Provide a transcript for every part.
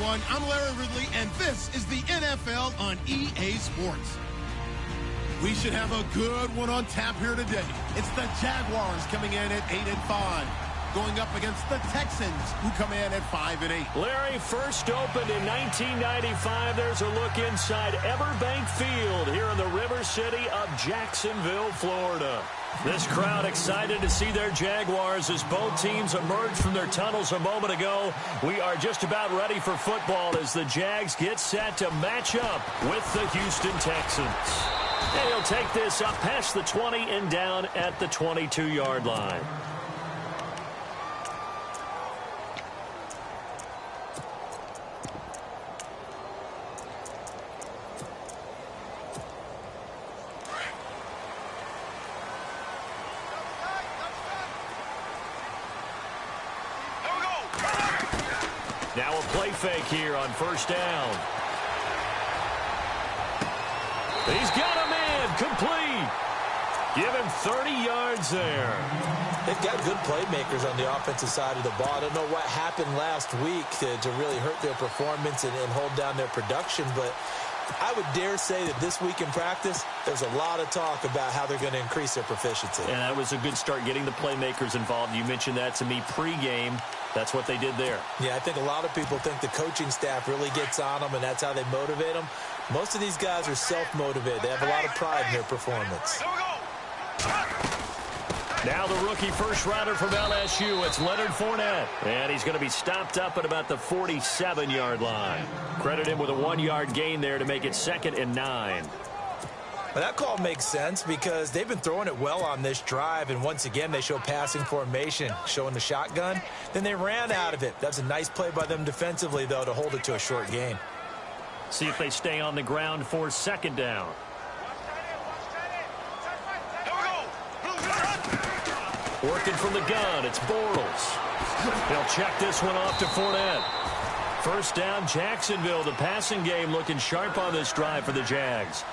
everyone. I'm Larry Ridley, and this is the NFL on EA Sports. We should have a good one on tap here today. It's the Jaguars coming in at 8-5, going up against the Texans, who come in at 5-8. Larry, first opened in 1995. There's a look inside Everbank Field here in the River City of Jacksonville, Florida. This crowd excited to see their Jaguars as both teams emerged from their tunnels a moment ago. We are just about ready for football as the Jags get set to match up with the Houston Texans. And he'll take this up past the 20 and down at the 22-yard line. Now a play fake here on first down. He's got a man complete. Give him 30 yards there. They've got good playmakers on the offensive side of the ball. I don't know what happened last week to really hurt their performance and hold down their production, but I would dare say that this week in practice, there's a lot of talk about how they're going to increase their proficiency. And that was a good start getting the playmakers involved. You mentioned that to me pregame. That's what they did there. Yeah, I think a lot of people think the coaching staff really gets on them, and that's how they motivate them. Most of these guys are self-motivated. They have a lot of pride in their performance. Now the rookie first rounder from LSU, it's Leonard Fournette. And he's going to be stopped up at about the 47-yard line. Credit him with a 1-yard gain there to make it 2nd and 9. Well, that call makes sense because they've been throwing it well on this drive, and once again they show passing formation, showing the shotgun. Then they ran out of it. That's a nice play by them defensively, though, to hold it to a short gain. See if they stay on the ground for 2nd down. Working from the gun, it's Bortles. He'll check this one off to Fournette. First down, Jacksonville. The passing game looking sharp on this drive for the Jags.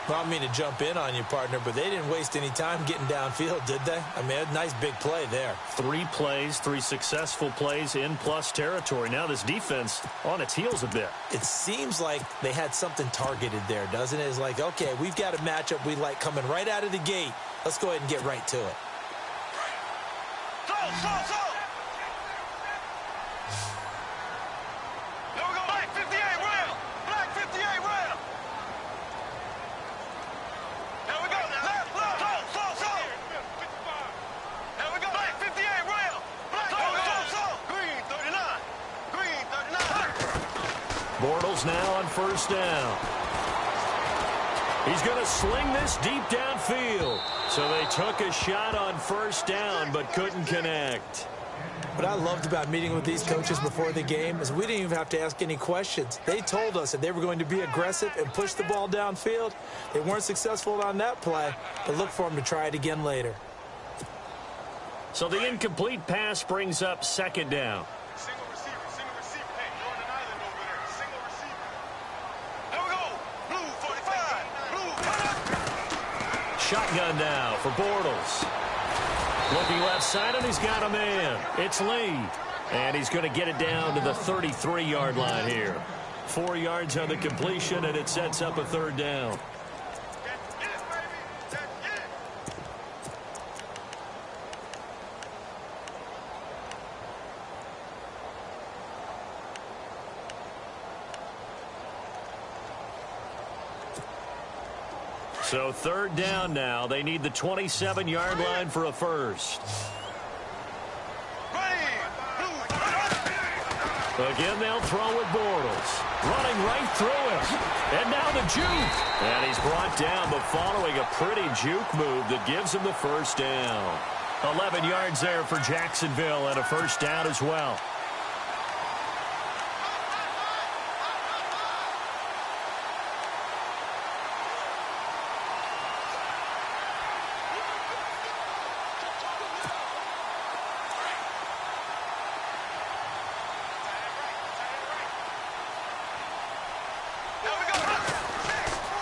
Well, I don't mean to jump in on you, partner, but they didn't waste any time getting downfield, did they? I mean, a nice big play there. 3 plays, 3 successful plays in plus territory. Now this defense on its heels a bit. It seems like they had something targeted there, doesn't it? It's like, okay, we've got a matchup we like coming right out of the gate. Let's go ahead and get right to it. Slow. Here we go. Black 58 rail. Black 58 rail. Here we go. Left. Slow. Here we go. Black 58 rail. Black slow. Green 39. Bortles now on first down. He's going to sling this deep downfield. So they took a shot on first down, but couldn't connect. What I loved about meeting with these coaches before the game is we didn't even have to ask any questions. They told us that they were going to be aggressive and push the ball downfield. They weren't successful on that play, but look for them to try it again later. So the incomplete pass brings up 2nd down. Single receiver. Hey, you're on an island over there. Single receiver. Here we go. Blue 45. Shotgun now for Bortles. Looking left side, and he's got a man. It's Lee. And he's going to get it down to the 33-yard line here. 4 yards on the completion, and it sets up a 3rd down. So 3rd down now. They need the 27-yard line for a first. Again, they'll throw with Bortles. Running right through him. And now the juke. And he's brought down, but following a pretty juke move that gives him the first down. 11 yards there for Jacksonville and a first down as well.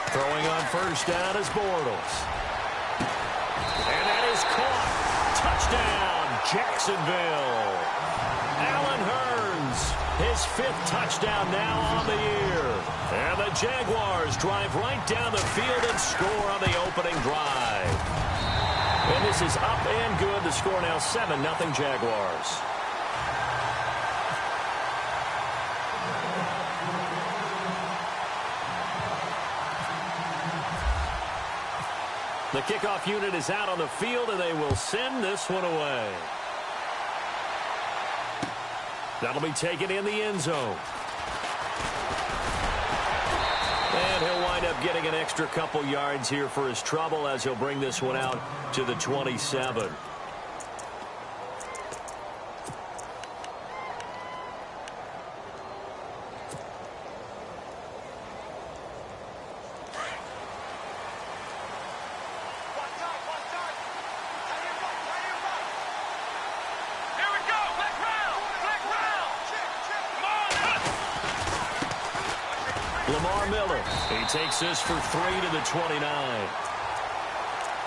Throwing on first down is Bortles. And that is caught. touchdown, Jacksonville. Allen Hurns, his 5th touchdown now on the year. And the Jaguars drive right down the field and score on the opening drive. And this is up and good. The score now 7-0 Jaguars. The kickoff unit is out on the field, and they will send this one away. That'll be taken in the end zone. And he'll wind up getting an extra couple yards here for his trouble as he'll bring this one out to the 27. He takes this for 3 to the 29.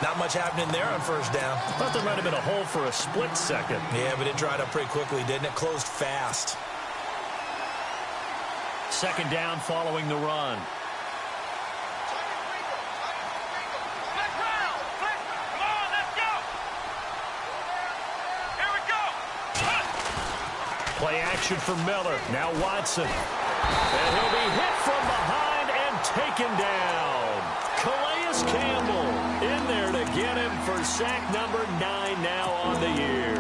Not much happening there on first down. Thought there might have been a hole for a split second. Yeah, but it dried up pretty quickly, didn't it? Closed fast. Second down following the run. Play action for Miller. Now Watson. And he'll be hit from behind and taken down. Calais Campbell in there to get him for sack number 9 now on the year.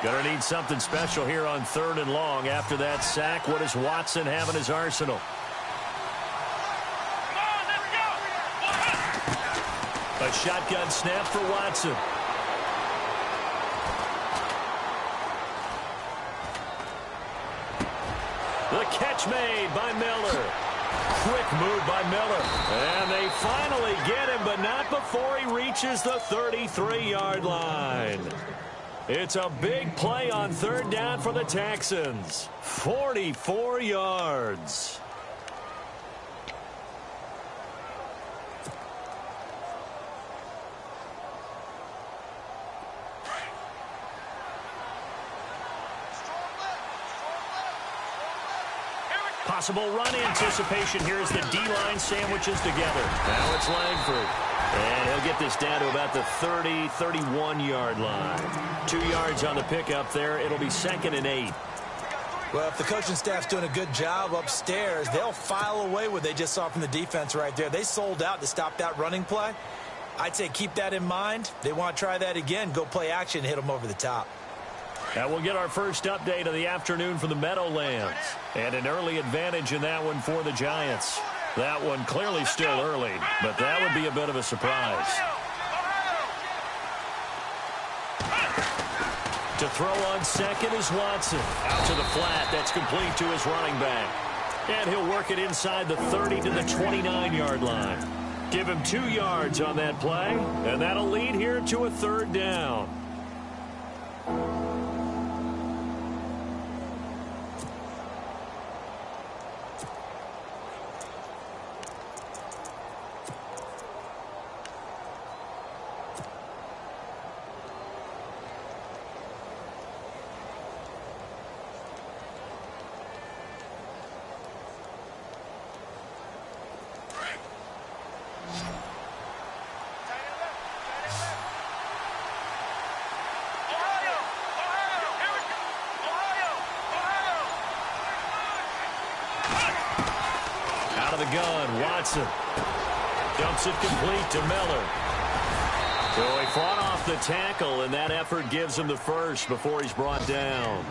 Gonna need something special here on 3rd and long. After that sack, what does Watson have in his arsenal? A shotgun snap for Watson. The catch made by Miller. Quick move by Miller. And they finally get him, but not before he reaches the 33-yard line. It's a big play on 3rd down for the Texans. 44 yards. Possible run anticipation here as the D-line sandwiches together. Now it's Langford. And he'll get this down to about the 30, 31-yard line. 2 yards on the pickup there. It'll be 2nd and 8. Well, if the coaching staff's doing a good job upstairs, they'll file away what they just saw from the defense right there. They sold out to stop that running play. I'd say keep that in mind. They want to try that again. Go play action, hit them over the top. And we'll get our first update of the afternoon for the Meadowlands. And an early advantage in that one for the Giants. That one clearly still early, but that would be a bit of a surprise. To throw on second is Watson. Out to the flat. That's complete to his running back. And he'll work it inside the 30 to the 29-yard line. Give him 2 yards on that play, and that'll lead here to a 3rd down. Gun, Watson dumps it complete to Miller. So he fought off the tackle, and that effort gives him the first before he's brought down.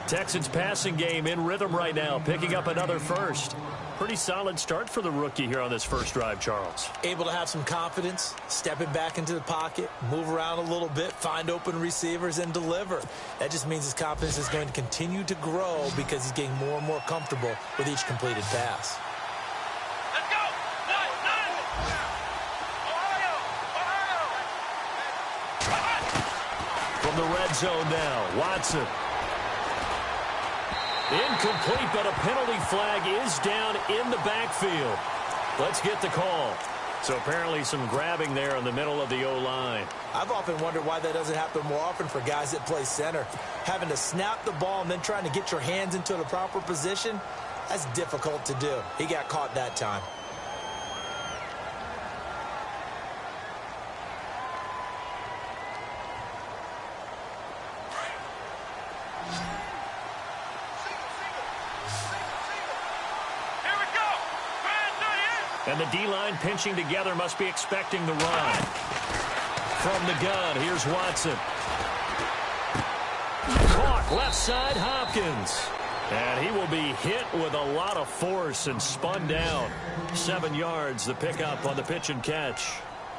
Texans passing game in rhythm right now, picking up another first. Pretty solid start for the rookie here on this first drive, Charles. Able to have some confidence, stepping back into the pocket, move around a little bit, find open receivers, and deliver. That just means his confidence is going to continue to grow because he's getting more and more comfortable with each completed pass. From the red zone now, Watson. Incomplete, but a penalty flag is down in the backfield. Let's get the call. So apparently some grabbing there in the middle of the O-line. I've often wondered why that doesn't happen more often for guys that play center. Having to snap the ball and then trying to get your hands into the proper position, that's difficult to do. He got caught that time. And the D-line pinching together must be expecting the run. From the gun, here's Watson. Caught left side, Hopkins. And he will be hit with a lot of force and spun down. 7 yards, the pickup on the pitch and catch.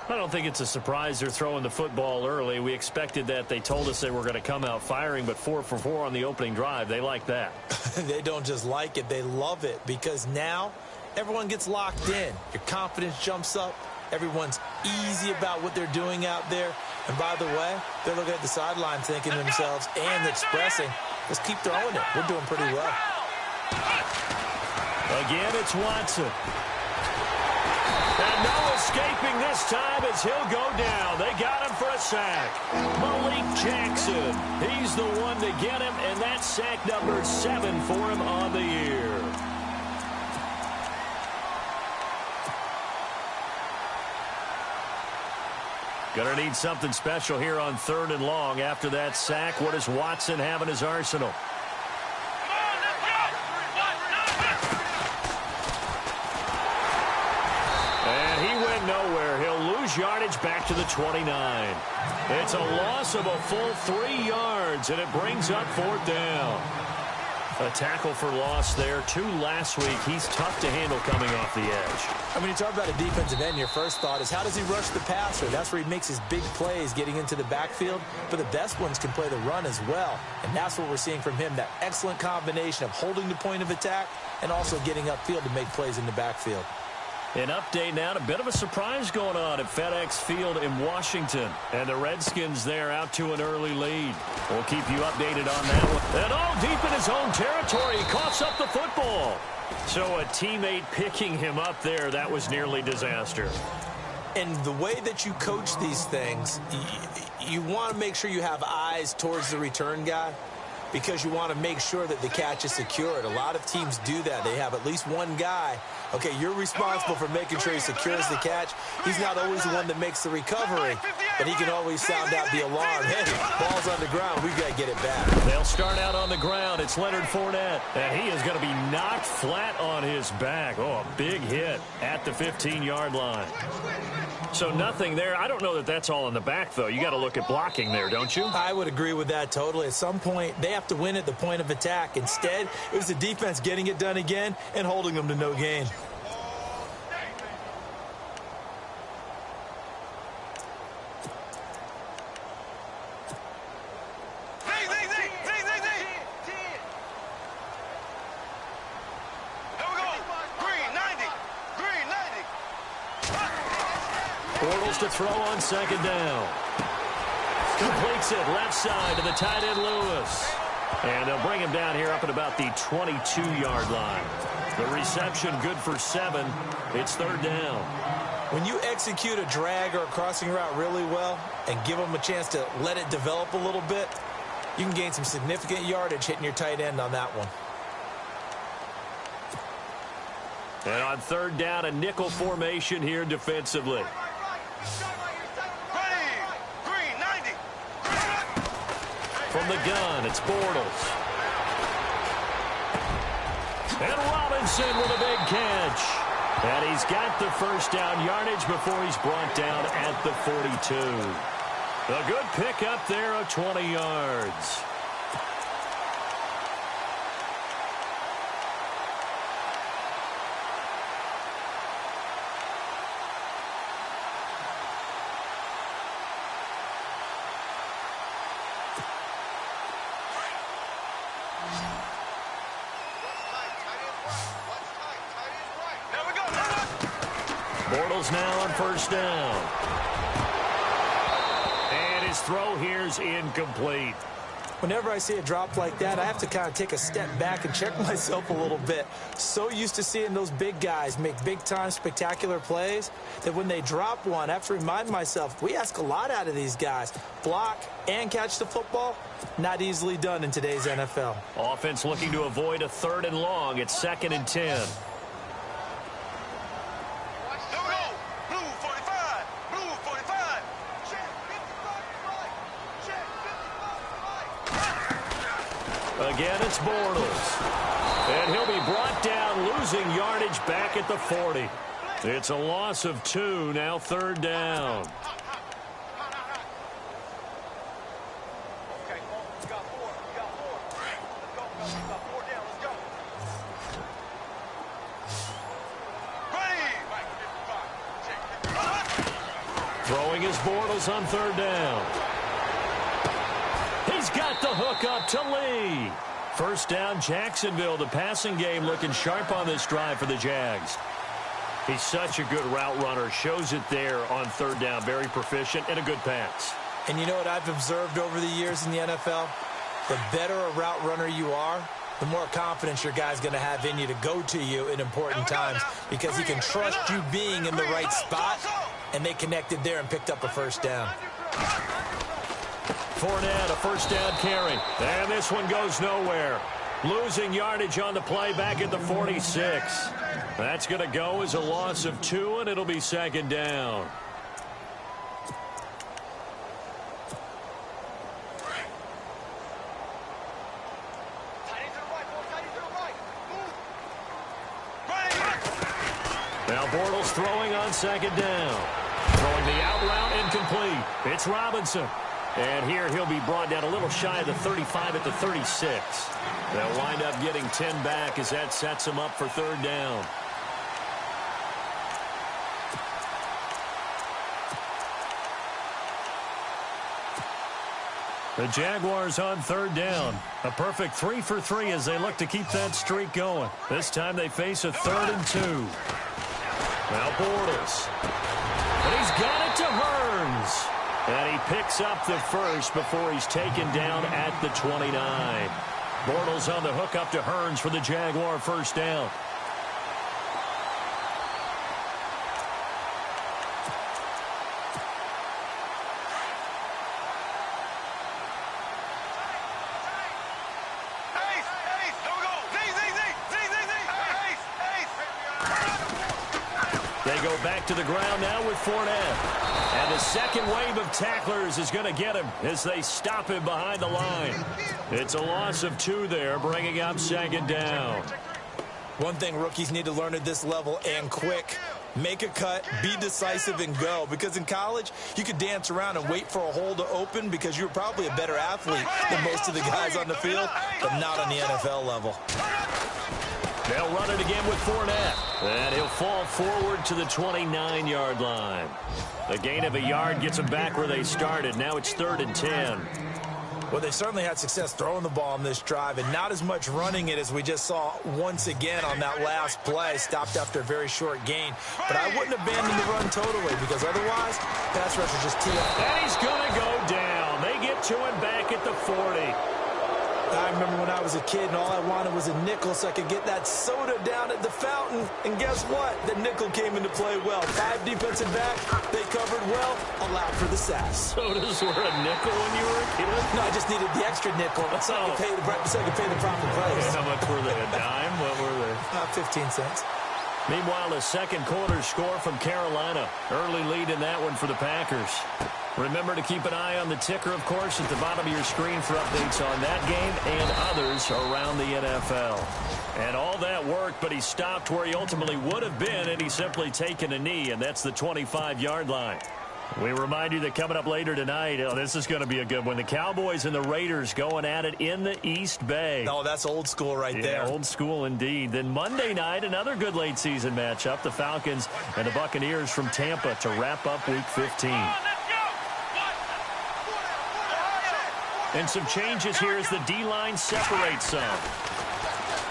I don't think it's a surprise they're throwing the football early. We expected that. They told us they were going to come out firing, but 4 for 4 on the opening drive. They like that. They don't just like it, they love it, because now everyone gets locked in. Your confidence jumps up. Everyone's easy about what they're doing out there. And by the way, they're looking at the sideline thinking to themselves and expressing, let's keep throwing it. We're doing pretty well. Again, it's Watson. And no escaping this time as he'll go down. They got him for a sack. Malik Jackson. He's the one to get him, and that's sack number 7 for him on the year. Going to need something special here on 3rd and long. After that sack, what does Watson have in his arsenal? And he went nowhere. He'll lose yardage back to the 29. It's a loss of a full 3 yards, and it brings up 4th down. A tackle for loss there. 2 last week. He's tough to handle coming off the edge. When you talk about a defensive end, your first thought is how does he rush the passer? That's where he makes his big plays getting into the backfield. But the best ones can play the run as well. And that's what we're seeing from him, that excellent combination of holding the point of attack and also getting upfield to make plays in the backfield. An update now. A bit of a surprise going on at FedEx Field in Washington. And the Redskins there out to an early lead. We'll keep you updated on that one. And all deep in his own territory. He coughs up the football. So a teammate picking him up there, that was nearly disaster. And the way that you coach these things, you want to make sure you have eyes towards the return guy, because you want to make sure that the catch is secured. A lot of teams do that. They have at least one guy. Okay, you're responsible for making sure he secures the catch. He's not always the one that makes the recovery, but he can always sound out the alarm. Hey, ball's on the ground. We've got to get it back. They'll start out on the ground. It's Leonard Fournette, and he is going to be knocked flat on his back. Oh, a big hit at the 15-yard line. So nothing there. I don't know that that's all in the back, though. You got to look at blocking there, don't you? I would agree with that totally. At some point, they have to win at the point of attack. Instead, it was the defense getting it done again and holding them to no gain. To throw on 2nd down. Completes it left side to the tight end Lewis. And they'll bring him down here up at about the 22-yard line. The reception good for 7. It's 3rd down. When you execute a drag or a crossing route really well and give them a chance to let it develop a little bit, you can gain some significant yardage hitting your tight end on that one. And on 3rd down, a nickel formation here defensively. From the gun, it's Bortles. And Robinson with a big catch. And he's got the 1st down yardage before he's brought down at the 42. A good pickup there of 20 yards. Bortles now on 1st down. And his throw here's incomplete. whenever I see a drop like that, I have to kind of take a step back and check myself a little bit. So used to seeing those big guys make big-time spectacular plays that when they drop one, I have to remind myself, we ask a lot out of these guys. Block and catch the football, not easily done in today's NFL. Offense looking to avoid a 3rd and long. It's 2nd and 10. Again, it's Bortles. And he'll be brought down, losing yardage back at the 40. It's a loss of 2, now 3rd down. Throwing his Bortles on 3rd down. He's got the hook up to Lee. 1st down, Jacksonville. The passing game looking sharp on this drive for the Jags. He's such a good route runner. Shows it there on 3rd down. Very proficient and a good pass. And you know what I've observed over the years in the NFL? The better a route runner you are, the more confidence your guy's going to have in you to go to you in important times because he can trust you being in the right spot, and they connected there and picked up a 1st down. Fournette, a 1st down carry. And this one goes nowhere. Losing yardage on the play back at the 46. That's going to go as a loss of 2, and it'll be 2nd down. Now Bortles throwing on 2nd down. Throwing the out route incomplete. It's Robinson. And here he'll be brought down a little shy of the 35 at the 36. They'll wind up getting 10 back as that sets them up for 3rd down. The Jaguars on 3rd down. A perfect 3 for 3 as they look to keep that streak going. This time they face a 3rd and 2. Now Bortles. And he's got it to Hearns. And he picks up the 1st before he's taken down at the 29. Bortles on the hook up to Hearns for the Jaguar 1st down. They go back to the ground now with Fournette. And the second wave of tacklers is going to get him as they stop him behind the line. It's a loss of 2 there, bringing up 2nd down. One thing rookies need to learn at this level, and quick. Make a cut, be decisive, and go. Because in college, you could dance around and wait for a hole to open because you're probably a better athlete than most of the guys on the field, but not on the NFL level. They'll run it again with Fournette. And he'll fall forward to the 29-yard line. The gain of a yard gets them back where they started. Now it's 3rd and 10. Well, they certainly had success throwing the ball on this drive and not as much running it as we just saw once again on that last play. Stopped after a very short gain. But I wouldn't abandon the run totally because otherwise, pass rush is just too high. And he's going to go down. They get to him back at the 40. I remember when I was a kid and all I wanted was a nickel so I could get that soda down at the fountain. And guess what? The nickel came into play well. 5 defensive back. They covered well. Allowed for the sass. Sodas were a nickel when you were a kid? No, I just needed the extra nickel so I could pay the proper price. How much were they? A dime? What were they? 15 cents. Meanwhile, a second quarter score from Carolina. Early lead in that one for the Packers. Remember to keep an eye on the ticker, of course, at the bottom of your screen for updates on that game and others around the NFL. And all that worked, but he stopped where he ultimately would have been, and he's simply taken a knee, and that's the 25-yard line. We remind you that coming up later tonight, this is going to be a good one. The Cowboys and the Raiders going at it in the East Bay. Oh, that's old school right there. Old school indeed. Then Monday night, another good late season matchup. The Falcons and the Buccaneers from Tampa to wrap up Week 15. And some changes here as the D-line separates some.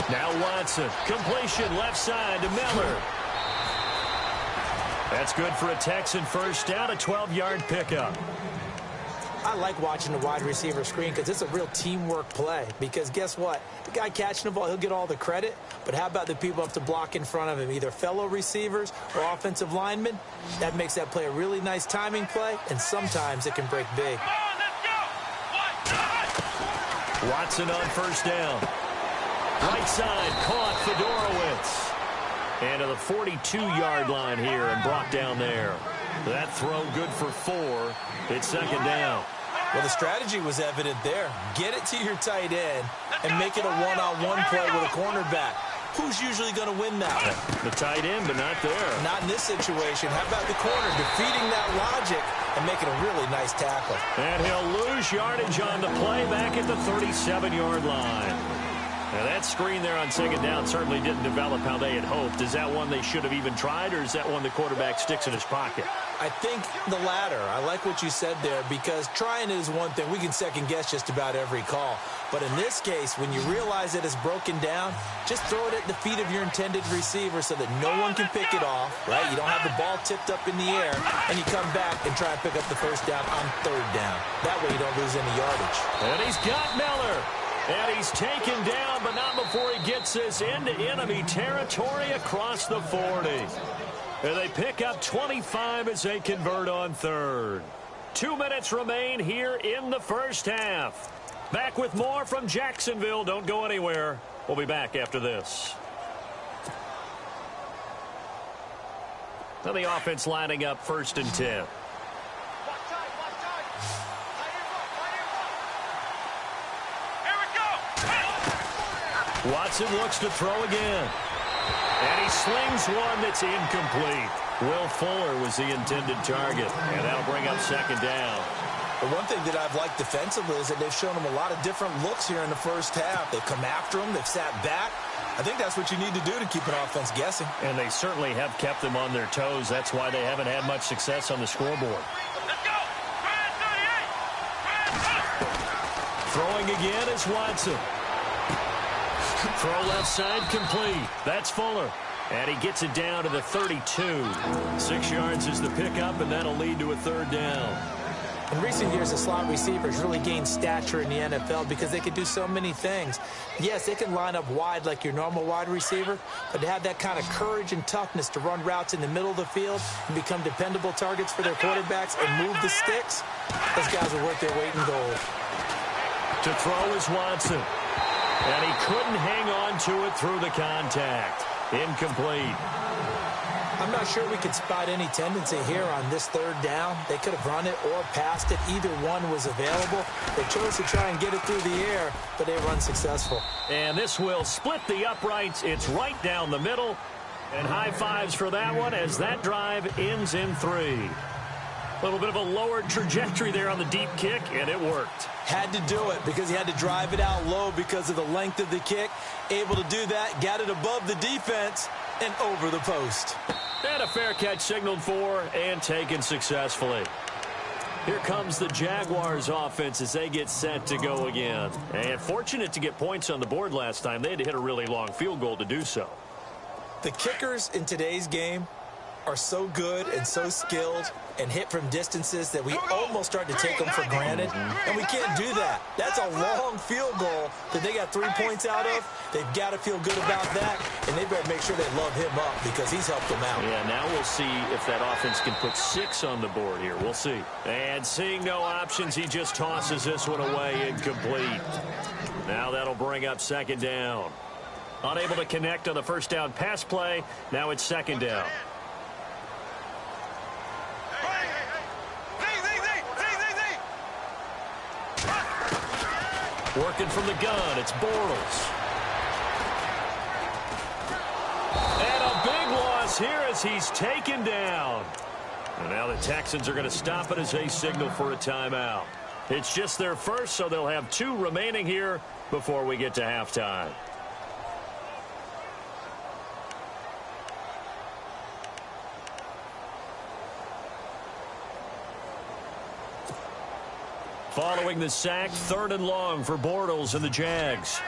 Now Watson. Completion left side to Miller. That's good for a Texan first down, a 12-yard pickup. I like watching the wide receiver screen because it's a real teamwork play. Because guess what? The guy catching the ball, he'll get all the credit. But how about the people up to block in front of him, either fellow receivers or offensive linemen? That makes that play a really nice timing play, and sometimes it can break big. Watson on first down. Right side, caught Fedorowicz. And to the 42-yard line here and brought down there. That throw good for 4. It's second down. Well, the strategy was evident there. Get it to your tight end and make it a one-on-one play with a cornerback. Who's usually going to win that one? The tight end, but not there. Not in this situation. How about the corner defeating that logic and making a really nice tackle? And he'll lose yardage on the play back at the 37-yard line. Now, that screen there on second down certainly didn't develop how they had hoped. Is that one they should have even tried, or is that one the quarterback sticks in his pocket? I think the latter. I like what you said there, because trying it is one thing. We can second-guess just about every call. But in this case, when you realize that it's broken down, just throw it at the feet of your intended receiver so that no one can pick it off, right? You don't have the ball tipped up in the air, and you come back and try and pick up the first down on third down. That way you don't lose any yardage. And he's got Miller. And he's taken down, but not before he gets this into enemy territory across the 40. And they pick up 25 as they convert on third. 2 minutes remain here in the first half. Back with more from Jacksonville. Don't go anywhere. We'll be back after this. Now the offense lining up 1st and 10. Watson looks to throw again. And he slings one that's incomplete. Will Fuller was the intended target. And that'll bring up second down. The one thing that I've liked defensively is that they've shown him a lot of different looks here in the first half. They've come after him. They've sat back. I think that's what you need to do to keep an offense guessing. And they certainly have kept them on their toes. That's why they haven't had much success on the scoreboard. Let's go! Throwing again is Watson. Throw left side complete. That's Fuller. And he gets it down to the 32. 6 yards is the pickup, and that'll lead to a third down. In recent years, the slot receivers really gained stature in the NFL because they can do so many things. Yes, they can line up wide like your normal wide receiver, but to have that kind of courage and toughness to run routes in the middle of the field and become dependable targets for their quarterbacks and move the sticks, those guys are worth their weight in gold. To throw is Watson. And he couldn't hang on to it through the contact. Incomplete. I'm not sure we could spot any tendency here on this third down. They could have run it or passed it. Either one was available. They chose to try and get it through the air, but they were unsuccessful. And this will split the uprights. It's right down the middle. And high fives for that one as that drive ends in 3. A little bit of a lower trajectory there on the deep kick, and it worked. Had to do it because he had to drive it out low because of the length of the kick. Able to do that, got it above the defense and over the post. And a fair catch signaled for and taken successfully. Here comes the Jaguars offense as they get set to go again. And fortunate to get points on the board last time. They had to hit a really long field goal to do so. The kickers in today's game are so good and so skilled and hit from distances that we almost start to take them for granted, and we can't do that. That's a long field goal that they got 3 points out of. They've got to feel good about that, and they better make sure they love him up because he's helped them out. Yeah, now we'll see if that offense can put 6 on the board here. We'll see. And seeing no options, he just tosses this one away incomplete. Now that'll bring up second down. Unable to connect on the first down pass play. Now it's second down. Working from the gun, it's Bortles. And a big loss here as he's taken down. And now the Texans are going to stop it as they signal for a timeout. It's just their first, so they'll have 2 remaining here before we get to halftime. Following the sack, 3rd and long for Bortles and the Jags.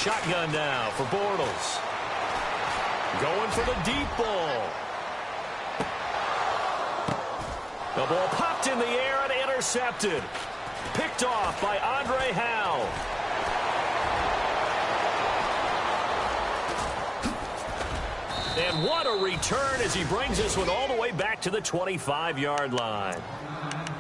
shotgun now for Bortles. Going for the deep ball. The ball popped in the air and intercepted. Picked off by Andre Howe. And what a return as he brings this one all the way back to the 25-yard line.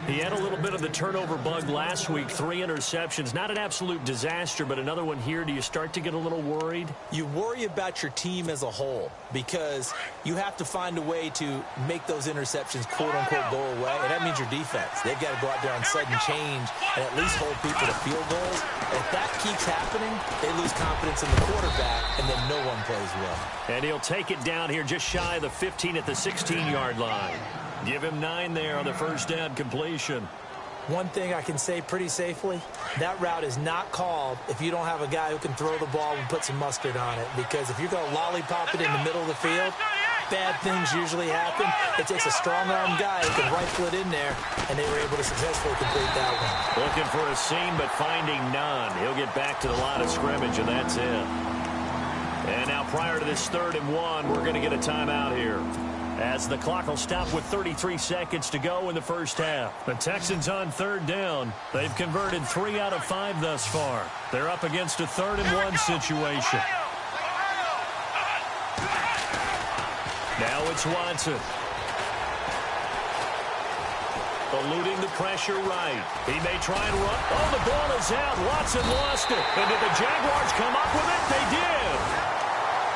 He had a little bit of the turnover bug last week, 3 interceptions. Not an absolute disaster, but another one here. Do you start to get a little worried? You worry about your team as a whole because you have to find a way to make those interceptions, quote-unquote, go away, and that means your defense. They've got to go out there on sudden change and at least hold people to field goals. And if that keeps happening, they lose confidence in the quarterback, and then no one plays well. And he'll take it down here just shy of the 15 at the 16-yard line. Give him 9 there on the first down completion. One thing I can say pretty safely, that route is not called if you don't have a guy who can throw the ball and put some mustard on it. Because if you're going to lollipop it in the middle of the field, bad things usually happen. It takes a strong-arm guy who can rifle it in there, and they were able to successfully complete that one. Looking for a seam, but finding none. He'll get back to the line of scrimmage, and that's it. And now prior to this 3rd and 1, we're going to get a timeout here, as the clock will stop with 33 seconds to go in the first half. The Texans on 3rd down. They've converted 3 out of 5 thus far. They're up against a 3rd and 1 situation. Now it's Watson. Eluding the pressure right. He may try and run. Oh, the ball is out. Watson lost it. And did the Jaguars come up with it? They did.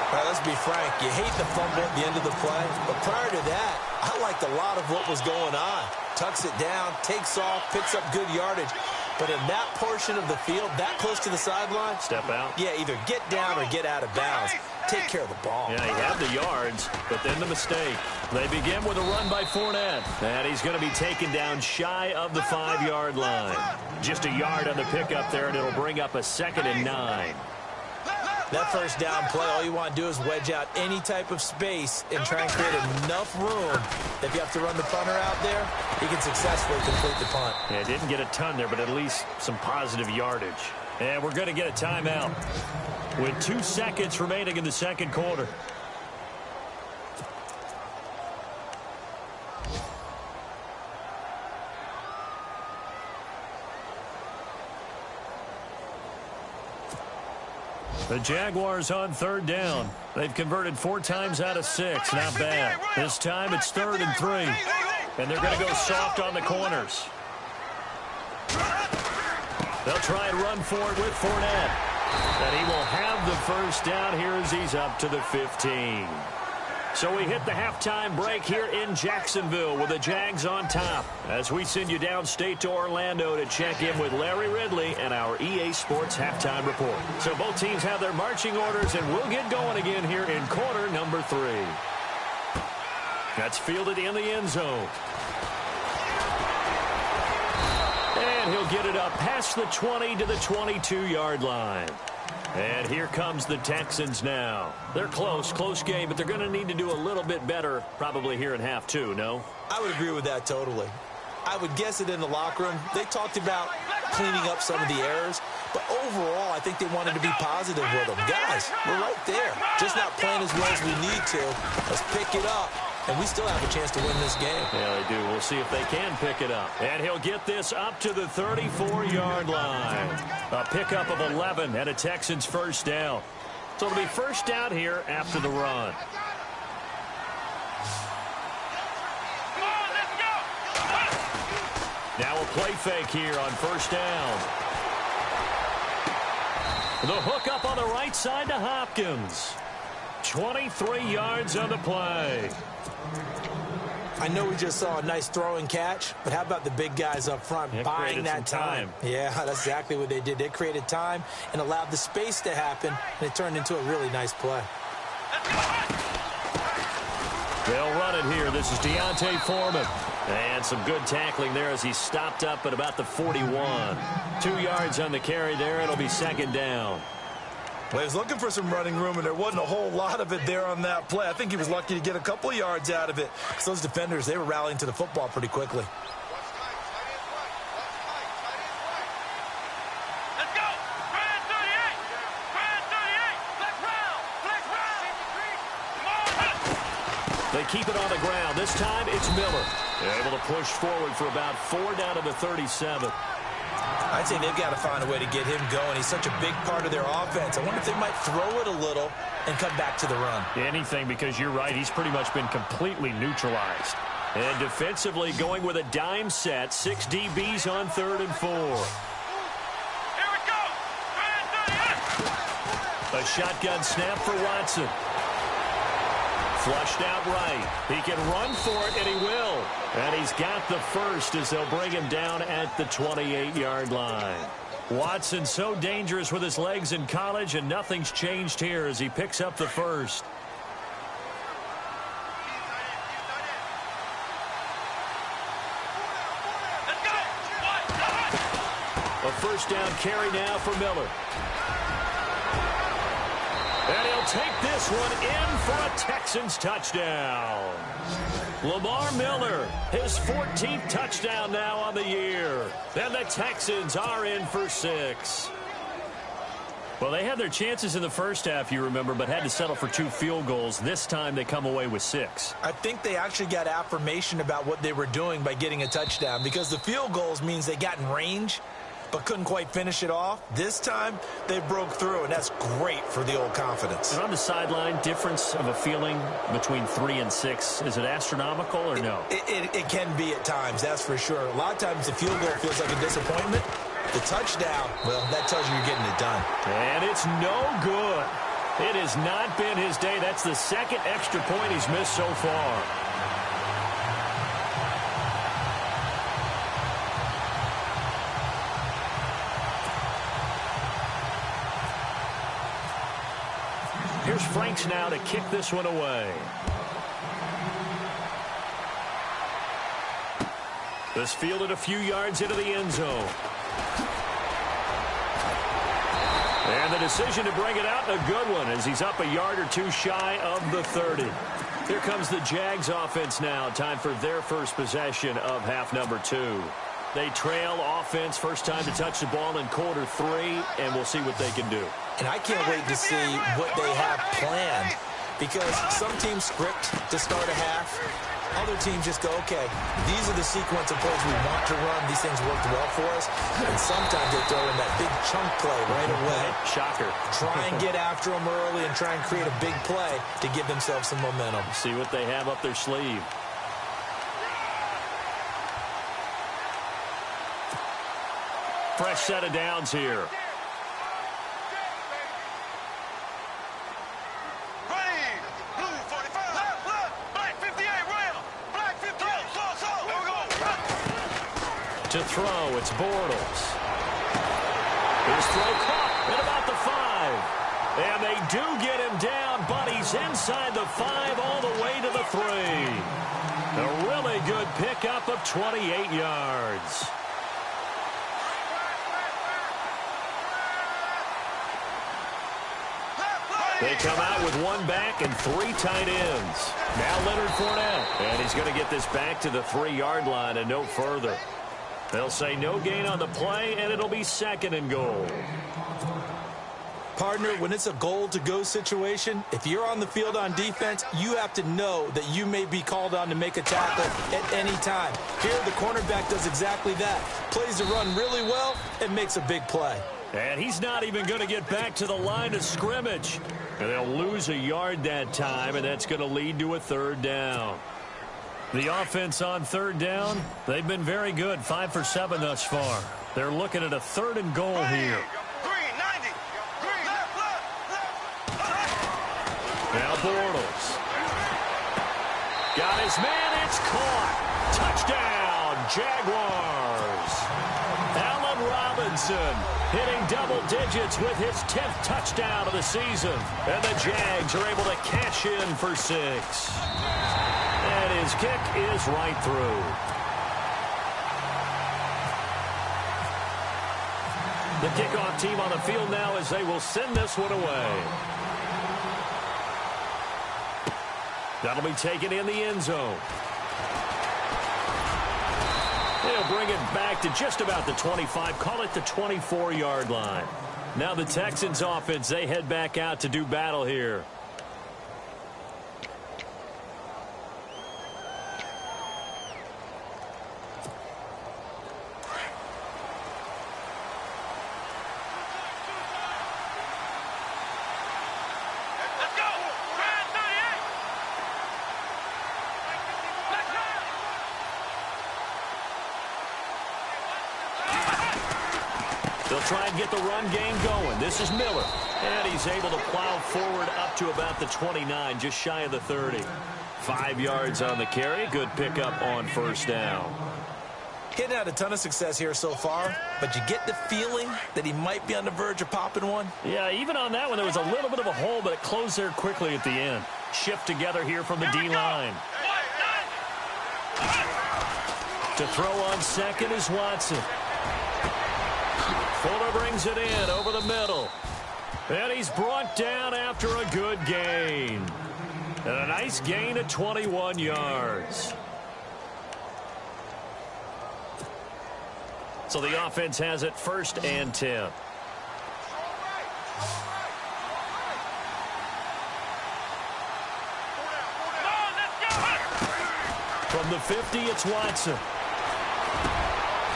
All right, let's be frank. You hate the fumble at the end of the play. But prior to that, I liked a lot of what was going on. Tucks it down, takes off, picks up good yardage. But in that portion of the field, that close to the sideline, step out. Yeah, either get down or get out of bounds. Take care of the ball. Yeah, he had the yards, but then the mistake. They begin with a run by Fournette. And he's going to be taken down shy of the 5-yard line. Just a yard on the pickup there, and it'll bring up a 2nd and 9. That first down play, all you want to do is wedge out any type of space and try and create enough room. If you have to run the punter out there, he can successfully complete the punt. Yeah, didn't get a ton there, but at least some positive yardage. And we're going to get a timeout with 2 seconds remaining in the second quarter. The Jaguars on 3rd down. They've converted 4 times out of 6. Not bad. This time it's 3rd and 3. And they're going to go soft on the corners. They'll try and run for it with Fournette. And he will have the first down here as he's up to the 15. So we hit the halftime break here in Jacksonville with the Jags on top, as we send you downstate to Orlando to check in with Larry Ridley and our EA Sports Halftime Report. So both teams have their marching orders, and we'll get going again here in quarter number 3. That's fielded in the end zone. And he'll get it up past the 20 to the 22-yard line. And here comes the Texans now. They're close game, but they're going to need to do a little bit better probably here in half 2, no? I would agree with that totally. I would guess it in the locker room. They talked about cleaning up some of the errors, but overall, I think they wanted to be positive with them. Guys, we're right there. Just not playing as well as we need to. Let's pick it up. And we still have a chance to win this game. Yeah, they do. We'll see if they can pick it up. And he'll get this up to the 34-yard line. A pickup of 11 and a Texans first down. So it'll be first down here after the run. Now a play fake here on first down. The hook up on the right side to Hopkins. 23 yards on the play. I know we just saw a nice throw and catch, but how about the big guys up front buying that time? Yeah, that's exactly what they did. They created time and allowed the space to happen, and it turned into a really nice play. They'll run it here. This is Deontay Foreman. And some good tackling there as he stopped up at about the 41. 2 yards on the carry there. It'll be second down. Well, he was looking for some running room, and there wasn't a whole lot of it there on that play. I think he was lucky to get a couple of yards out of it. Because those defenders, they were rallying to the football pretty quickly. Let's go. 38. They keep it on the ground. This time it's Miller. They're able to push forward for about 4 down to the 37. I'd say they've got to find a way to get him going. He's such a big part of their offense. I wonder if they might throw it a little and come back to the run. Anything, because you're right. He's pretty much been completely neutralized. And defensively going with a dime set. 6 DBs on 3rd and 4. Here we go. A shotgun snap for Watson. Flushed out right. He can run for it, and he will. And he's got the first as they'll bring him down at the 28-yard line. Watson so dangerous with his legs in college, and nothing's changed here as he picks up the first. A first down carry now for Miller. And he'll take this one in for a Texans touchdown. Lamar Miller, his 14th touchdown now on the year. And the Texans are in for 6. Well, they had their chances in the first half, you remember, but had to settle for 2 field goals. This time they come away with 6. I think they actually got affirmation about what they were doing by getting a touchdown, because the field goals means they got in range but couldn't quite finish it off. This time, they broke through, and that's great for the old confidence. And on the sideline, difference of a feeling between 3 and 6, is it astronomical or no? It can be at times, that's for sure. A lot of times the field goal feels like a disappointment. The touchdown, well, that tells you you're getting it done. And it's no good. It has not been his day. That's the 2nd extra point he's missed so far. Here's Franks now to kick this one away. This fielded a few yards into the end zone. And the decision to bring it out, a good one, as he's up a yard or 2 shy of the 30. Here comes the Jags offense now. Time for their first possession of half number 2. They trail offense, first time to touch the ball in quarter 3, and we'll see what they can do. And I can't wait to see what they have planned, because some teams script to start a half. Other teams just go, okay, these are the sequence of plays we want to run. These things worked well for us. And sometimes they throw in that big chunk play right away. Shocker. Try and get after them early and try and create a big play to give themselves some momentum. See what they have up their sleeve. Fresh set of downs here. To throw, it's Bortles. His throw caught at about the 5. And they do get him down, but he's inside the 5 all the way to the 3. A really good pickup of 28 yards. They come out with 1 back and 3 tight ends. Now Leonard Fournette. And he's going to get this back to the 3-yard line and no further. They'll say no gain on the play, and it'll be 2nd and goal. Partner, when it's a goal-to-go situation, if you're on the field on defense, you have to know that you may be called on to make a tackle at any time. Here, the cornerback does exactly that. Plays the run really well and makes a big play. And he's not even going to get back to the line of scrimmage. And they'll lose a yard that time, and that's going to lead to a 3rd down. The offense on 3rd down, they've been very good, 5 for 7 thus far. They're looking at a 3rd and goal here. Now Bortles. Got his man, it's caught. Touchdown, Jaguars. Allen Robinson hitting double digits with his 10th touchdown of the season. And the Jags are able to cash in for 6. And his kick is right through. The kickoff team on the field now as they will send this one away. That'll be taken in the end zone. They'll bring it back to just about the 25, call it the 24-yard line. Now the Texans offense, they head back out to do battle here. They'll try and get the run game going. This is Miller. And he's able to plow forward up to about the 29, just shy of the 30. 5 yards on the carry. Good pickup on first down. Hitting had a ton of success here so far, but you get the feeling that he might be on the verge of popping one. Yeah, even on that one, there was a little bit of a hole, but it closed there quickly at the end. Shift together here from the D-line. To throw on second is Watson. Fuller brings it in over the middle. And he's brought down after a good gain. And a nice gain of 21 yards. So the offense has it 1st and 10. From the 50, it's Watson.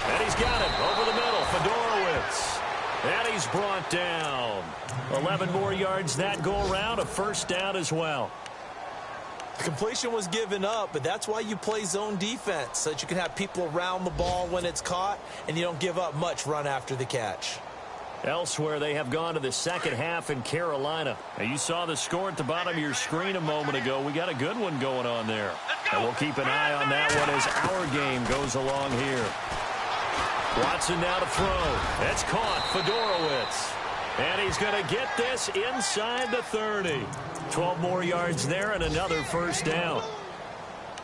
And he's got it over the middle. Fedorowicz. And he's brought down. 11 more yards that go around. A 1st down as well. The completion was given up, but that's why you play zone defense, so that you can have people around the ball when it's caught, and you don't give up much run after the catch. Elsewhere, they have gone to the second half in Carolina. Now, you saw the score at the bottom of your screen a moment ago. We got a good one going on there. And we'll keep an eye on that one as our game goes along here. Watson now to throw. That's caught. Fedorowicz. And he's going to get this inside the 30. 12 more yards there and another 1st down.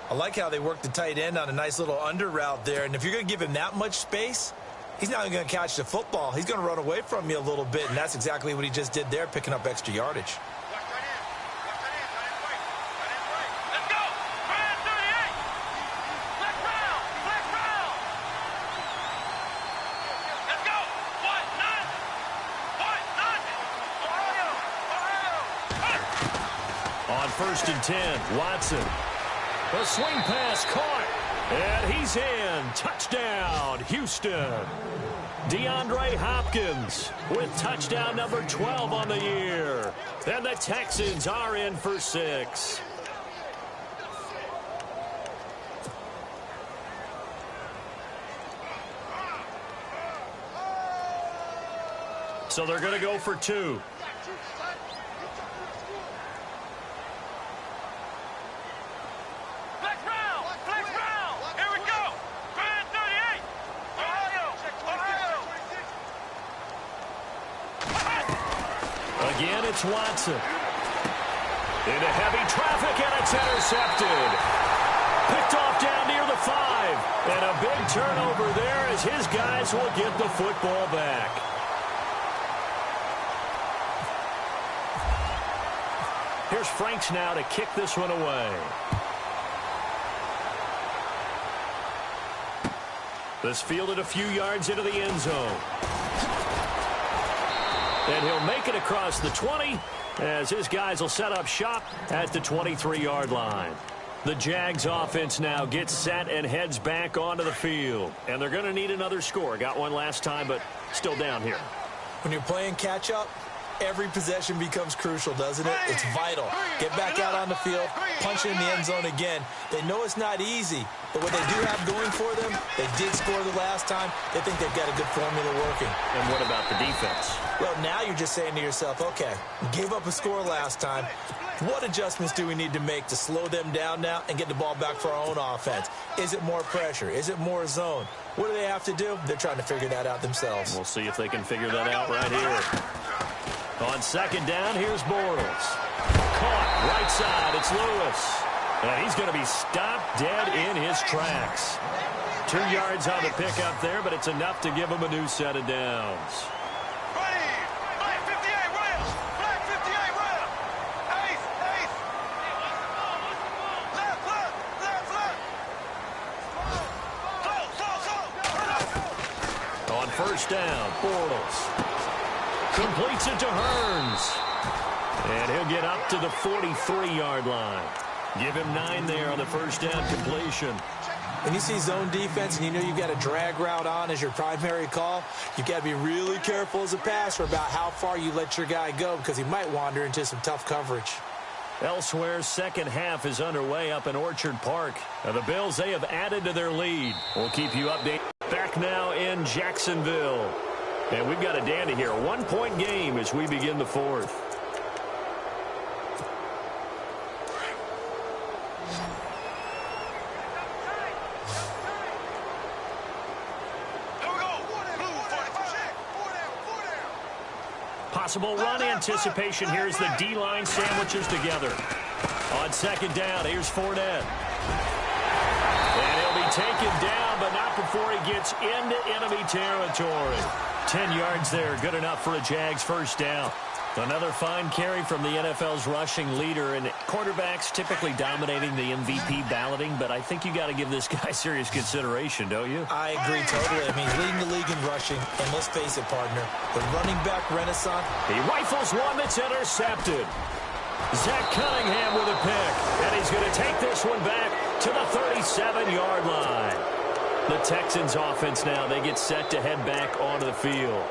I like how they worked the tight end on a nice little under route there. And if you're going to give him that much space, he's not going to catch the football. He's going to run away from you a little bit, and that's exactly what he just did there, picking up extra yardage. On 1st and 10, Watson. The swing pass caught. And he's in. Touchdown, Houston. DeAndre Hopkins with touchdown number 12 on the year. And the Texans are in for 6. So they're going to go for 2. Again, it's Watson. Into heavy traffic, and it's intercepted. Picked off down near the 5. And a big turnover there as his guys will get the football back. Here's Franks now to kick this one away. This fielded a few yards into the end zone. And he'll make it across the 20 as his guys will set up shop at the 23-yard line. The Jags offense now gets set and heads back onto the field. And they're going to need another score. Got one last time, but still down here. When you're playing catch-up, every possession becomes crucial, doesn't it? It's vital. Get back out on the field, punch it in the end zone again. They know it's not easy, but what they do have going for them, they did score the last time. They think they've got a good formula working. And what about the defense? Well, now you're just saying to yourself, okay, we gave up a score last time. What adjustments do we need to make to slow them down now and get the ball back for our own offense? Is it more pressure? Is it more zone? What do they have to do? They're trying to figure that out themselves. We'll see if they can figure that out right here. On 2nd down, here's Bortles. Caught right side. It's Lewis. And he's going to be stopped dead in his tracks. 2 yards on the pickup there, but it's enough to give him a new set of downs. On 1st down, Bortles completes it to Hearns. And he'll get up to the 43-yard line. Give him 9 there on the 1st down completion. When you see zone defense and you know you've got a drag route on as your primary call, you've got to be really careful as a passer about how far you let your guy go because he might wander into some tough coverage. Elsewhere, second half is underway up in Orchard Park. Now the Bills, they have added to their lead. We'll keep you updated. Back now in Jacksonville. And we've got a dandy here. A one-point game as we begin the fourth. Possible run anticipation. Here's the D-line sandwiches together. On second down, here's Fournette. And he'll be taken down, but not before he gets into enemy territory. 10 yards there, good enough for a Jags first down. Another fine carry from the NFL's rushing leader, and quarterbacks typically dominating the MVP balloting, but I think you got to give this guy serious consideration, don't you? I agree totally. I mean, he's leading the league in rushing, and let's face it, partner, the running back renaissance. He rifles one that's intercepted. Zach Cunningham with a pick, and he's going to take this one back to the 37-yard line. The Texans offense now, they get set to head back onto the field.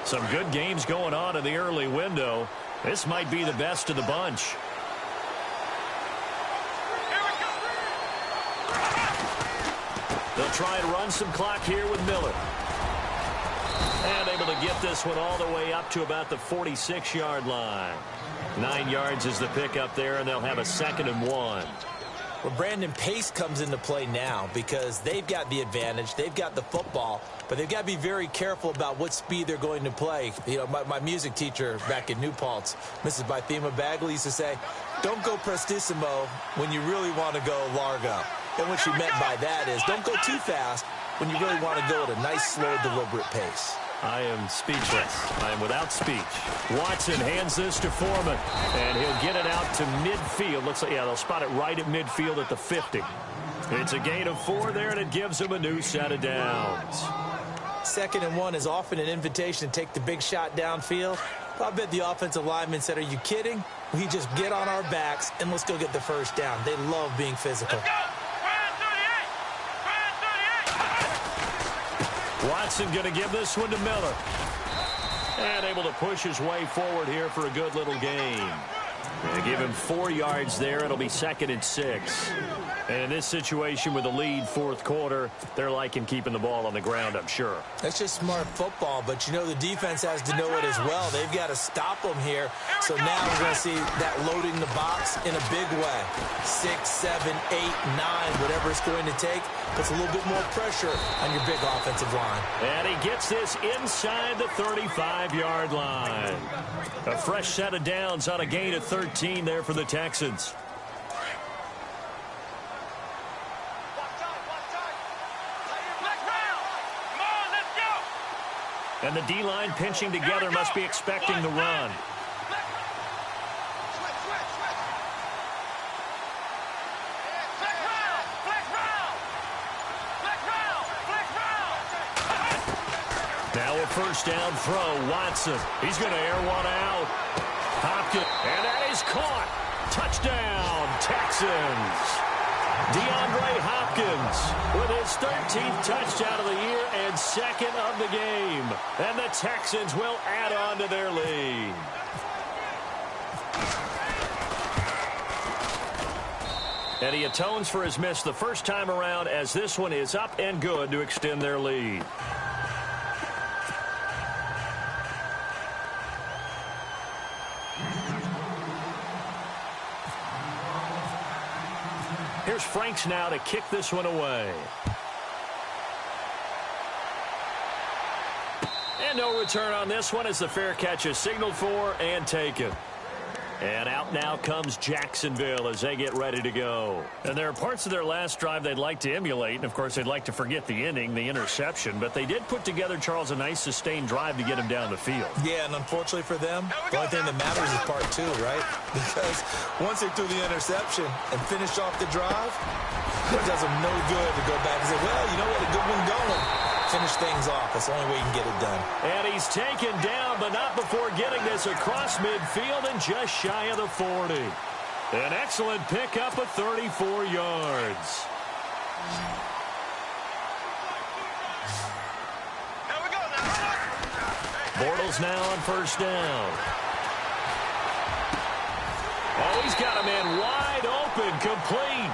Some good games going on in the early window. This might be the best of the bunch. They'll try and run some clock here with Miller. And able to get this one all the way up to about the 46-yard line. 9 yards is the pickup there, and they'll have a 2nd and 1. Well, Brandon, pace comes into play now because they've got the advantage. They've got the football, but they've got to be very careful about what speed they're going to play. You know, my music teacher back in New Paltz, Mrs. Bythema Bagley, used to say, don't go prestissimo when you really want to go largo. And what she meant by that is don't go too fast when you really want to go at a nice, slow, deliberate pace. I am speechless. I am without speech. Watson hands this to Foreman, and he'll get it out to midfield. Looks like, yeah, they'll spot it right at midfield at the 50. It's a gain of 4 there, and it gives them a new set of downs. 2nd and 1 is often an invitation to take the big shot downfield. I bet the offensive lineman said, are you kidding? We just get on our backs, and let's go get the first down. They love being physical. Watson going to give this one to Miller. And able to push his way forward here for a good little gain. They give him 4 yards there. It'll be 2nd and 6. And in this situation with the lead 4th quarter, they're liking keeping the ball on the ground, I'm sure. That's just smart football, but you know the defense has to know it as well. They've got to stop them here. So now we're going to see that loading the box in a big way. 6, 7, 8, 9, whatever it's going to take, puts a little bit more pressure on your big offensive line. And he gets this inside the 35-yard line. A fresh set of downs on a gain of 13 there for the Texans. And the D-line pinching together must be expecting the run. Now a first down throw. Watson. He's going to air one out. Hopkins. And that is caught. Touchdown, Texans. DeAndre Hopkins with his 13th touchdown of the year and 2nd of the game. And the Texans will add on to their lead. And he atones for his miss the first time around as this one is up and good to extend their lead. Here's Franks now to kick this one away. And no return on this one as the fair catch is signaled for and taken. And out now comes Jacksonville as they get ready to go. And there are parts of their last drive they'd like to emulate. And, of course, they'd like to forget the inning, the interception. But they did put together, Charles, a nice sustained drive to get him down the field. Yeah, and unfortunately for them, the only thing that matters is part 2, right? Because once they threw the interception and finished off the drive, it does them no good to go back and say, well, you know what, a good one going. Finish things off. That's the only way you can get it done. And he's taken down, but not before getting this across midfield and just shy of the 40. An excellent pickup of 34 yards. Bortles now on first down. Oh, he's got a man wide open. open, complete.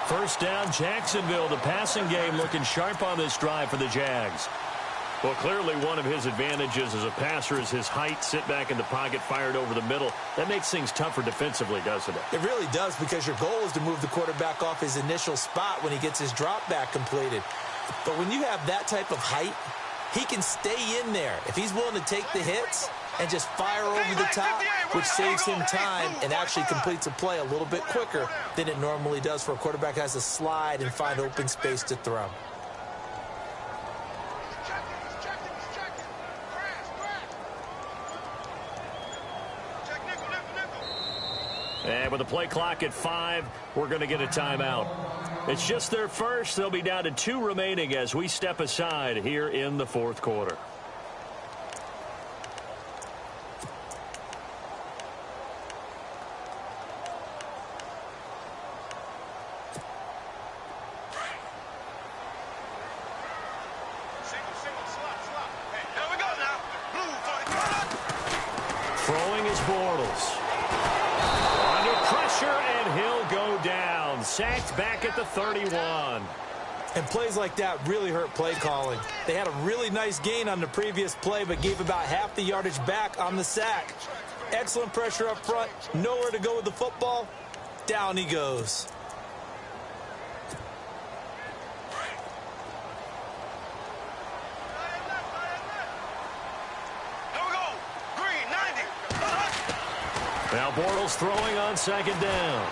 First down, Jacksonville. The passing game looking sharp on this drive for the Jags. Well, clearly one of his advantages as a passer is his height. Sit back in the pocket, fired over the middle. That makes things tougher defensively, doesn't it? It really does, because your goal is to move the quarterback off his initial spot when he gets his drop back completed. But when you have that type of height, he can stay in there. If he's willing to take the hits and just fire over the top, which saves him time and actually completes a play a little bit quicker than it normally does for a quarterback who has to slide and find open space to throw. And with the play clock at 5, we're going to get a timeout. It's just their first. They'll be down to 2 remaining as we step aside here in the fourth quarter. Throwing is Bortles. Under pressure, and he'll go down. Sacked back at the 31. And plays like that really hurt play calling. They had a really nice gain on the previous play, but gave about half the yardage back on the sack. Excellent pressure up front. Nowhere to go with the football. Down he goes. Now Bortles throwing on second down.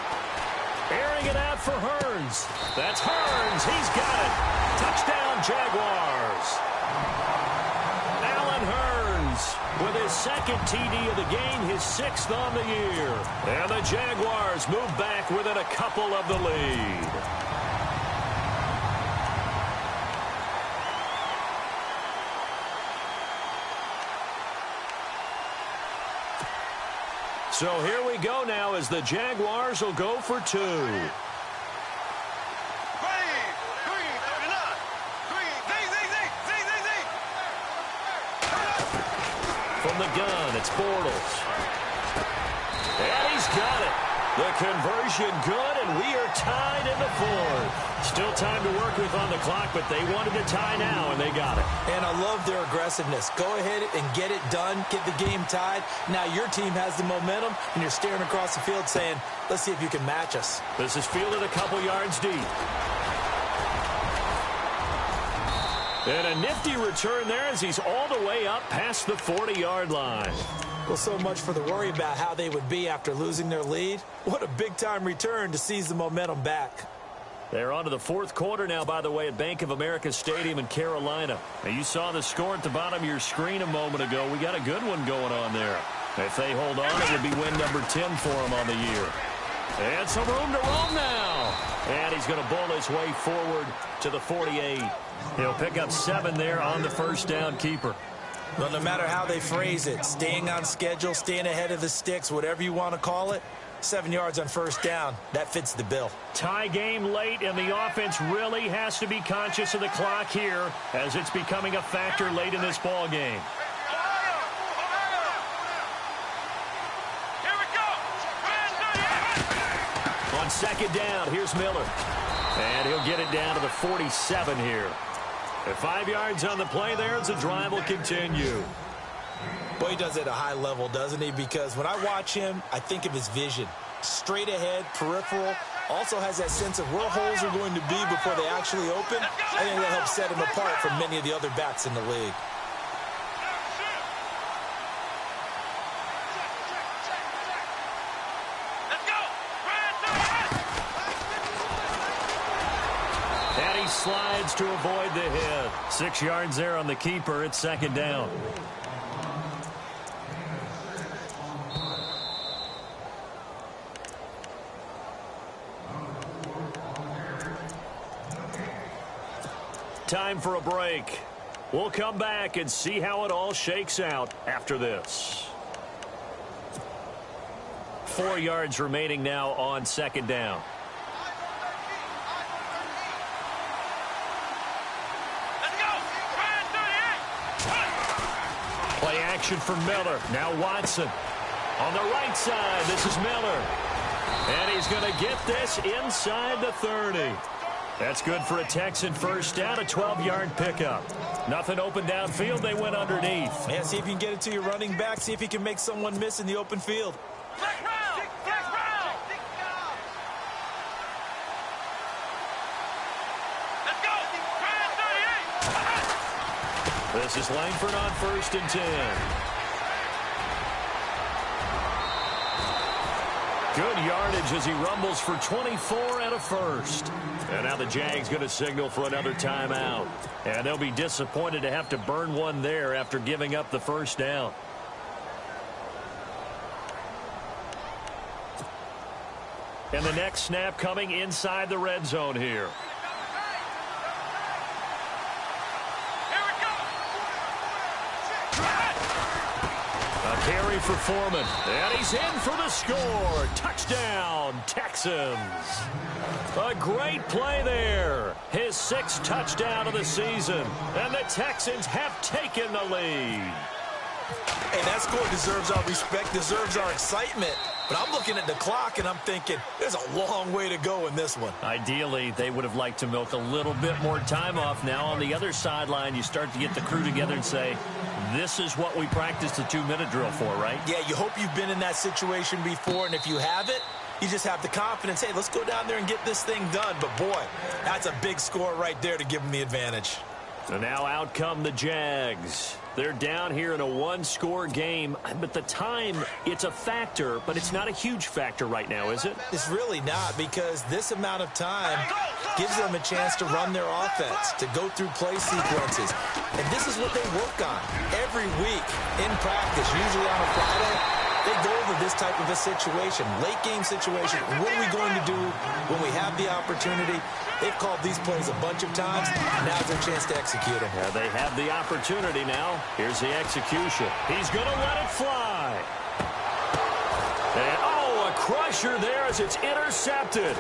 Airing it out for Hearns. That's Hearns. He's got it. Touchdown, Jaguars. Allen Hearns with his second TD of the game, his 6th on the year. And the Jaguars move back within a couple of the lead. So here we go now as the Jaguars will go for 2. From the gun, it's Bortles. And he's got it. The conversion good, and we are tied in the 4th. Still time to work with on the clock, but they wanted to tie now, and they got it. And I love their aggressiveness. Go ahead and get it done. Get the game tied. Now your team has the momentum, and you're staring across the field saying, let's see if you can match us. This is fielded a couple yards deep. And a nifty return there as he's all the way up past the 40-yard line. Well, so much for the worry about how they would be after losing their lead. What a big-time return to seize the momentum back. They're on to the 4th quarter now, by the way, at Bank of America Stadium in Carolina. Now, you saw the score at the bottom of your screen a moment ago. We got a good one going on there. If they hold on, it would be win number 10 for them on the year. And some room to roam now. And he's going to bull his way forward to the 48. He'll pick up 7 there on the first down keeper. Well, no matter how they phrase it, staying on schedule, staying ahead of the sticks, whatever you want to call it, 7 yards on first down, that fits the bill. Tie game late, and the offense really has to be conscious of the clock here as it's becoming a factor late in this ball game. On second down, here's Miller. And he'll get it down to the 47 here. At 5 yards on the play there, the drive will continue. Boy, he does it at a high level, doesn't he? Because when I watch him, I think of his vision. Straight ahead, peripheral. Also has that sense of where holes are going to be before they actually open. I think that helps set him apart from many of the other backs in the league. And he slides to avoid the hit. 6 yards there on the keeper. It's second down. Time for a break. We'll come back and see how it all shakes out after this. 4 yards remaining now on second down. Play action for Miller. Now Watson. On the right side, this is Miller. And he's going to get this inside the 30. That's good for a Texan first down, a 12-yard pickup. Nothing open downfield. They went underneath. Yeah, see if you can get it to your running back. See if you can make someone miss in the open field. This is Langford on 1st and 10. Good yardage as he rumbles for 24 and a first. And now the Jags going to signal for another timeout. And they'll be disappointed to have to burn one there after giving up the first down. And the next snap coming inside the red zone here. Carry for Foreman. And he's in for the score. Touchdown, Texans. A great play there. His 6th touchdown of the season. And the Texans have taken the lead. Hey, that score deserves our respect, deserves our excitement. But I'm looking at the clock, and I'm thinking there's a long way to go in this one. Ideally, they would have liked to milk a little bit more time off. Now on the other sideline, you start to get the crew together and say, this is what we practiced the 2-minute drill for, right? Yeah, you hope you've been in that situation before, and if you haven't, you just have the confidence, hey, let's go down there and get this thing done. But, boy, that's a big score right there to give them the advantage. So now out come the Jags. They're down here in a 1-score game, but the time, it's a factor, but it's not a huge factor right now, is it? It's really not, because this amount of time gives them a chance to run their offense, to go through play sequences. And this is what they work on every week in practice, usually on a Friday. They go over this type of a situation, late game situation. What are we going to do when we have the opportunity? They've called these plays a bunch of times. Now's their chance to execute them. Yeah, they have the opportunity now. Here's the execution. He's going to let it fly. And, oh, a crusher there as it's intercepted.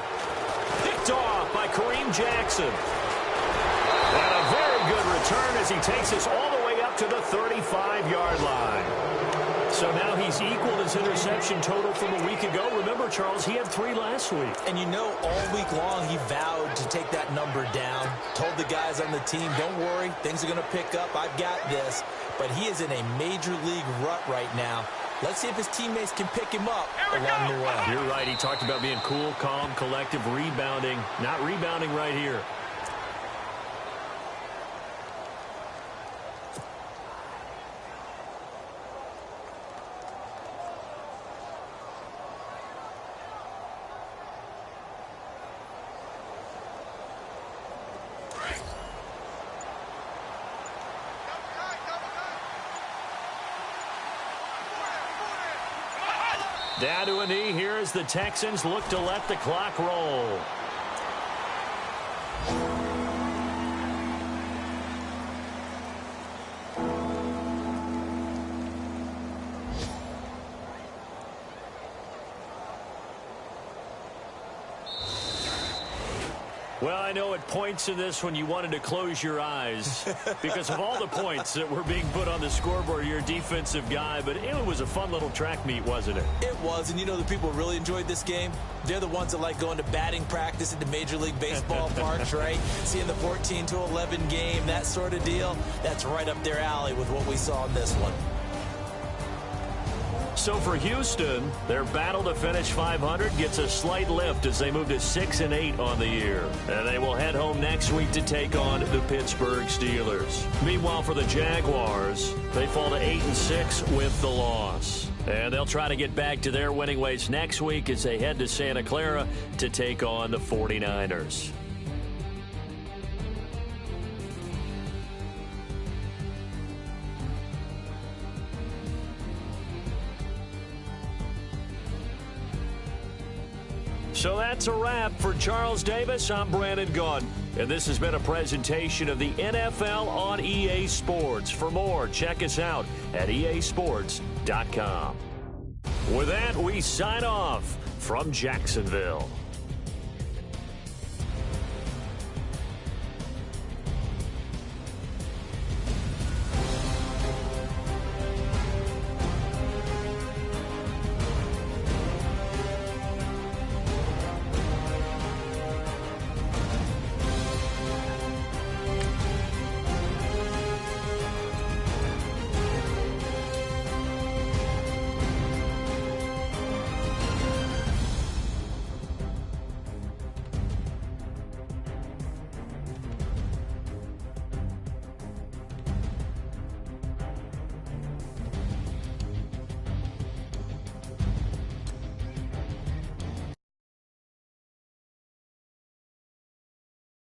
Picked off by Kareem Jackson. And a very good return as he takes us all the way up to the 35-yard line. So now he's equaled his interception total from a week ago. Remember, Charles, he had 3 last week. And you know, all week long he vowed to take that number down. Told the guys on the team, don't worry, things are going to pick up. I've got this. But he is in a major league rut right now. Let's see if his teammates can pick him up along the way. You're right. He talked about being cool, calm, collective, rebounding. Not rebounding right here. Down to a knee here as the Texans look to let the clock roll. Well, I know at points in this one you wanted to close your eyes because of all the points that were being put on the scoreboard. You're a defensive guy, but it was a fun little track meet, wasn't it? It was, and you know the people who really enjoyed this game? They're the ones that like going to batting practice at the Major League Baseball parks, right? Seeing the 14-11 game, that sort of deal. That's right up their alley with what we saw in this one. So for Houston, their battle to finish 500 gets a slight lift as they move to 6-8 on the year. And they will head home next week to take on the Pittsburgh Steelers. Meanwhile, for the Jaguars, they fall to 8-6 with the loss. And they'll try to get back to their winning ways next week as they head to Santa Clara to take on the 49ers. So that's a wrap. For Charles Davis, I'm Brandon Gunn. And this has been a presentation of the NFL on EA Sports. For more, check us out at easports.com. With that, we sign off from Jacksonville.